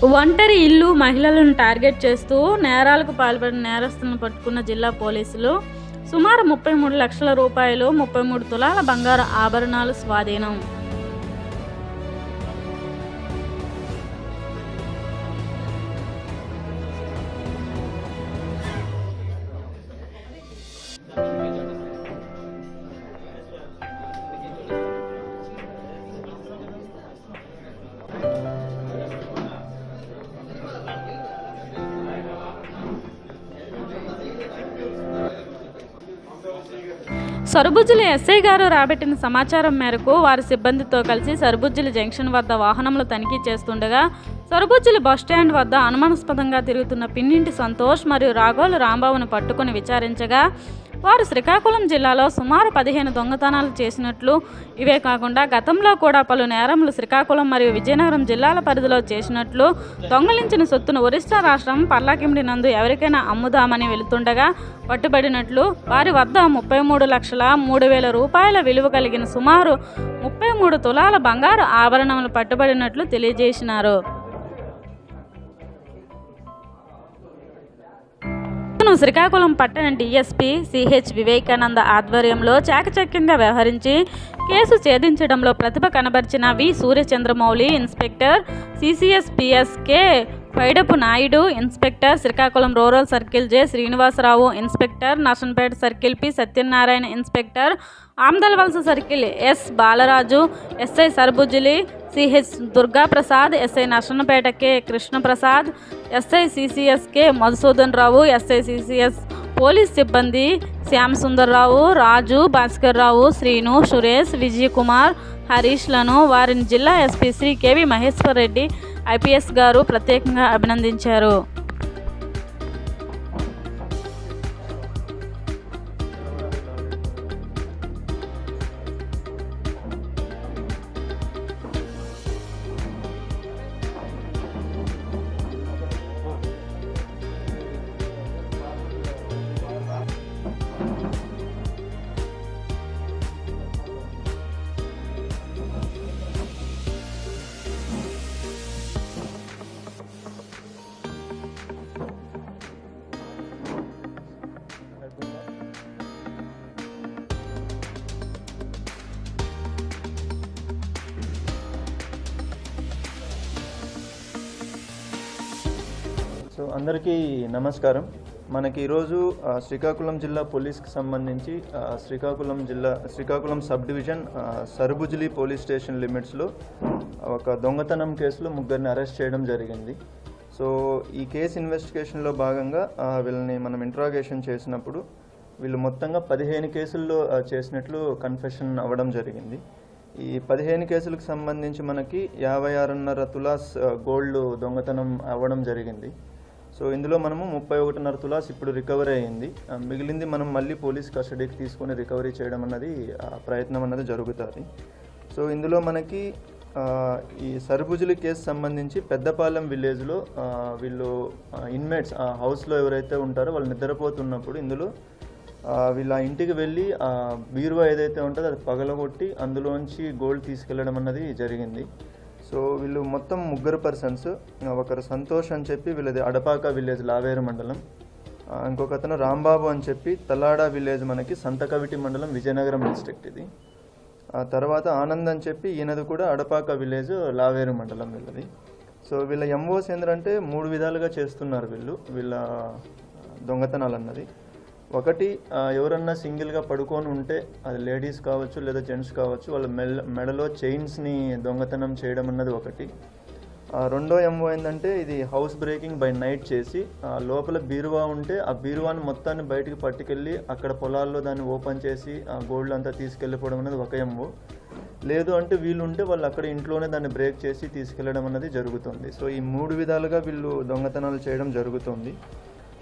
ఒంటరి ఇల్లు మహిళలను టార్గెట్ చేస్తూ నేరాలకు పాల్పడిన నేరస్తులను పట్టుకున్న జిల్లా పోలీసులు సుమారు 33 లక్షల రూపాయలు 33 తులాల బంగారు ఆభరణాలు స్వాధీనం. సరుబుజ్జిలి ఎస్ఐ గారు రాబట్టిన సమాచారం మేరకు వారి సిబ్బందితో కలిసి సరుబుజ్జిలి జంక్షన్ వద్ద వాహనములు తనిఖీ చేస్తుండగా సరుబుజ్జిలి బస్టాండ్ వద్ద అనుమానాస్పదంగా తిరుగుతున్న పిన్నింటి సంతోష్ మరియు రాఘోలు రాంబాబును పట్టుకుని విచారించగా వారు శ్రీకాకుళం జిల్లాలో సుమారు 15 దొంగతనాలు చేసినట్లు, ఇవే కాకుండా గతంలో కూడా పలు నేరములు శ్రీకాకుళం మరియు విజయనగరం జిల్లాల పరిధిలో చేసినట్లు, దొంగలించిన సొత్తును ఒరిస్సా రాష్ట్రం పర్లాకిమిడి నందు ఎవరికైనా అమ్ముదామని వెళుతుండగా పట్టుబడినట్లు, వారి వద్ద 33,03,000 రూపాయల విలువ కలిగిన సుమారు 33 తులాల బంగారు ఆభరణములు పట్టుబడినట్లు తెలియజేసినారు. శ్రీకాకుళం పట్టణ డిఎస్పీ సిహెచ్ వివేకానంద ఆధ్వర్యంలో చాకచక్యంగా వ్యవహరించి కేసు ఛేదించడంలో ప్రతిభ కనబర్చిన V Suryachandramouli, inspector CCS PSK Paidapu Naidu, inspector Srikakulam rural circle J Srinivasarao, inspector Narasannapeta circle P Satyanarayana, inspector Amadalavalasa circle S Balaraju, SI Sarubujjili CH Durgaprasad, SI Narasannapeta K Krishnaprasad, SI CCS K Madhusudan Rao, SI CCS police సిబ్బంది శ్యామ్ సుందర్రావు, రాజు, భాస్కర్ రావు, శ్రీను, సురేష్, విజయ్ కుమార్, హరీష్లను వారిని జిల్లా SP Shri KV Maheshwar Reddy IPS గారు ప్రత్యేకంగా అభినందించారు. సో అందరికీ నమస్కారం. మనకి ఈరోజు శ్రీకాకుళం జిల్లా పోలీస్కి సంబంధించి Srikakulam sub division Sarubujjili police station లిమిట్స్లో ఒక దొంగతనం కేసులో 3 అరెస్ట్ చేయడం జరిగింది. సో ఈ కేసు ఇన్వెస్టిగేషన్లో భాగంగా వీళ్ళని మనం ఇంట్రాగేషన్ చేసినప్పుడు వీళ్ళు మొత్తంగా 15 కేసుల్లో చేసినట్లు కన్ఫెషన్ అవ్వడం జరిగింది. ఈ 15 కేసులకు సంబంధించి మనకి 56.5 తులాస్ గోల్డ్ దొంగతనం అవ్వడం జరిగింది. సో ఇందులో మనము 31.5 తులాస్ ఇప్పుడు రికవరీ అయ్యింది. మిగిలింది మనం మళ్ళీ పోలీస్ కస్టడీకి తీసుకొని రికవరీ చేయడం అన్నది ప్రయత్నం అన్నది జరుగుతుంది. సో ఇందులో మనకి ఈ సరుబుజ్జిలి కేసు సంబంధించి పెద్దపాలెం విలేజ్లో వీళ్ళు ఇన్మేట్స్ హౌస్లో ఎవరైతే ఉంటారో వాళ్ళు నిద్రపోతున్నప్పుడు ఇందులో వీళ్ళ ఇంటికి వెళ్ళి బీరువా ఏదైతే ఉంటుందో అది పగలగొట్టి అందులోంచి గోల్డ్ తీసుకెళ్లడం అన్నది జరిగింది. సో వీళ్ళు మొత్తం 3 పర్సన్స్. ఒకరు సంతోష్ అని చెప్పి వీళ్ళది అడపాక విలేజ్ లావేరు మండలం, ఇంకొక అతను రాంబాబు అని చెప్పి తలాడా విలేజ్ మనకి సంతకవిటి మండలం విజయనగరం డిస్ట్రిక్ట్ ఇది. ఆ తర్వాత ఆనంద్ అని చెప్పి ఈయనది కూడా అడపాక విలేజ్ లావేరు మండలం వీళ్ళది. సో వీళ్ళ ఎంఓస్ ఏంటంటే 3 విధాలుగా చేస్తున్నారు వీళ్ళ దొంగతనాలు అన్నది. ఒకటి, ఎవరన్నా సింగిల్గా పడుకొని ఉంటే అది లేడీస్ కావచ్చు లేదా జెంట్స్ కావచ్చు, వాళ్ళ మెడలో చైన్స్ని దొంగతనం చేయడం అన్నది ఒకటి. రెండో ఎంఓ ఏంటంటే ఇది హౌస్ బ్రేకింగ్ బై నైట్ చేసి లోపల బీరువా ఉంటే ఆ బీరువాని మొత్తాన్ని బయటికి పట్టుకెళ్ళి అక్కడ పొలాల్లో దాన్ని ఓపెన్ చేసి ఆ గోల్డ్ అంతా తీసుకెళ్ళిపోవడం అనేది ఒక ఎంఓ. లేదు అంటే వీళ్ళు ఉంటే వాళ్ళు అక్కడ ఇంట్లోనే దాన్ని బ్రేక్ చేసి తీసుకెళ్ళడం అన్నది జరుగుతుంది. సో ఈ 3 విధాలుగా వీళ్ళు దొంగతనాలు చేయడం జరుగుతుంది.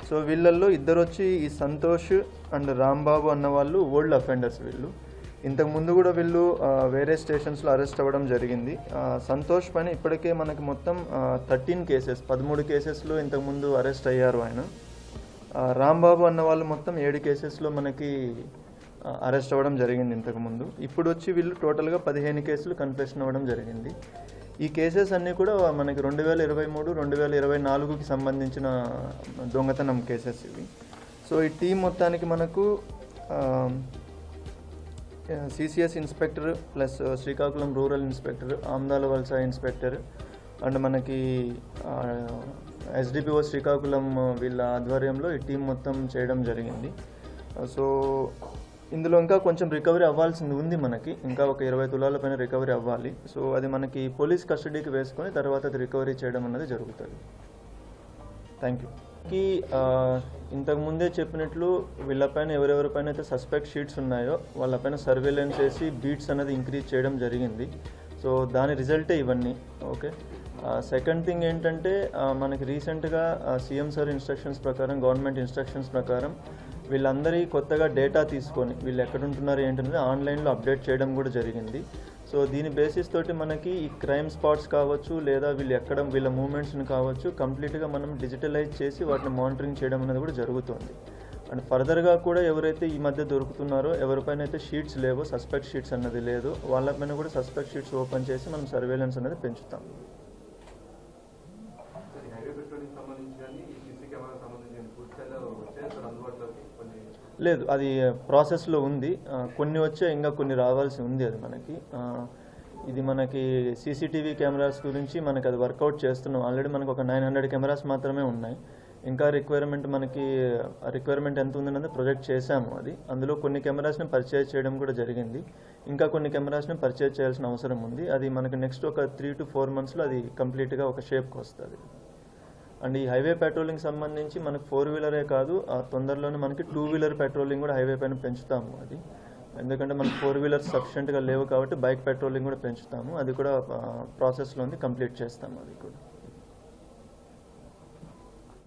సో వీళ్ళల్లో ఇద్దరు వచ్చి ఈ సంతోష్ అండ్ రాంబాబు అన్న వాళ్ళు ఓల్డ్ అఫెండర్స్. వీళ్ళు ఇంతకుముందు కూడా వీళ్ళు వేరే స్టేషన్స్లో అరెస్ట్ అవ్వడం జరిగింది. సంతోష్ పైన ఇప్పటికే మనకి మొత్తం 13 కేసెస్లో ఇంతకుముందు అరెస్ట్ అయ్యారు ఆయన. రాంబాబు అన్న వాళ్ళు మొత్తం 7 కేసెస్లో మనకి అరెస్ట్ అవ్వడం జరిగింది ఇంతకుముందు. ఇప్పుడు వచ్చి వీళ్ళు టోటల్గా 15 కేసులు కన్ఫెషన్ అవ్వడం జరిగింది. ఈ కేసెస్ అన్నీ కూడా మనకి 2023, 2024కి సంబంధించిన దొంగతనం కేసెస్ ఇవి. సో ఈ టీం మొత్తానికి మనకు CCS inspector plus Srikakulam rural inspector, Amadalavalasa inspector and మనకి ఎస్డిపిఓ శ్రీకాకుళం వీళ్ళ ఆధ్వర్యంలో ఈ టీం మొత్తం చేయడం జరిగింది. సో ఇందులో ఇంకా కొంచెం రికవరీ అవ్వాల్సింది ఉంది, మనకి ఇంకా ఒక 20 తులాల పైన రికవరీ అవ్వాలి. సో అది మనకి పోలీస్ కస్టడీకి వేసుకొని తర్వాత అది రికవరీ చేయడం అన్నది జరుగుతుంది. Thank you. ఇంతకుముందే చెప్పినట్లు వీళ్ళపైన ఎవరెవరిపైన అయితే సస్పెక్ట్ షీట్స్ ఉన్నాయో వాళ్ళపైన సర్వేలెన్స్ చేసి బీట్స్ అనేది ఇంక్రీజ్ చేయడం జరిగింది. సో దాని రిజల్టే ఇవన్నీ. ఓకే, సెకండ్ థింగ్ ఏంటంటే మనకి రీసెంట్గా సీఎం సార్ ఇన్స్ట్రక్షన్స్ ప్రకారం, గవర్నమెంట్ ఇన్స్ట్రక్షన్స్ ప్రకారం వీళ్ళందరి కొత్తగా డేటా తీసుకొని వీళ్ళు ఎక్కడుంటున్నారు ఏంటనేది ఆన్లైన్లో అప్డేట్ చేయడం కూడా జరిగింది. సో దీని బేసిస్ తోటి మనకి ఈ క్రైమ్ స్పాట్స్ కావచ్చు లేదా వీళ్ళు ఎక్కడ వీళ్ళ మూమెంట్స్ని కావచ్చు కంప్లీట్గా మనం డిజిటలైజ్ చేసి వాటిని మానిటరింగ్ చేయడం అనేది కూడా జరుగుతుంది. అండ్ ఫర్దర్గా కూడా ఎవరైతే ఈ మధ్య దొరుకుతున్నారో, ఎవరిపైన అయితే షీట్స్ లేవో, సస్పెక్ట్ షీట్స్ అన్నది లేదు, వాళ్ళపైన కూడా సస్పెక్ట్ షీట్స్ ఓపెన్ చేసి మనం సర్వేలెన్స్ అనేది పెంచుతాం. లేదు, అది ప్రాసెస్లో ఉంది. కొన్ని వచ్చే, ఇంకా కొన్ని రావాల్సి ఉంది. అది మనకి ఇది మనకి సీసీటీవీ కెమెరాస్ గురించి మనకి అది వర్కౌట్ చేస్తున్నాం. ఆల్రెడీ మనకు ఒక 900 కెమెరాస్ మాత్రమే ఉన్నాయి. ఇంకా రిక్వైర్మెంట్ ఎంత ఉందన్నది ప్రొజెక్ట్ చేశాము. అది అందులో కొన్ని కెమెరాస్ని పర్చేజ్ చేయడం కూడా జరిగింది. ఇంకా కొన్ని కెమెరాస్ని పర్చేజ్ చేయాల్సిన అవసరం ఉంది. అది మనకి నెక్స్ట్ ఒక 3 to 4 monthsలో అది కంప్లీట్గా ఒక షేప్కి వస్తుంది. అండ్ ఈ హైవే పెట్రోలింగ్ సంబంధించి మనకు 4-wheeler కాదు, తొందరలోనే మనకి 2-wheeler పెట్రోలింగ్ కూడా హైవే పైన పెంచుతాము. అది ఎందుకంటే మనకు 4-wheelers సఫిషియెంట్గా లేవు కాబట్టి బైక్ పెట్రోలింగ్ కూడా పెంచుతాము. అది కూడా ప్రాసెస్లో ఉంది, కంప్లీట్ చేస్తాము అది కూడా.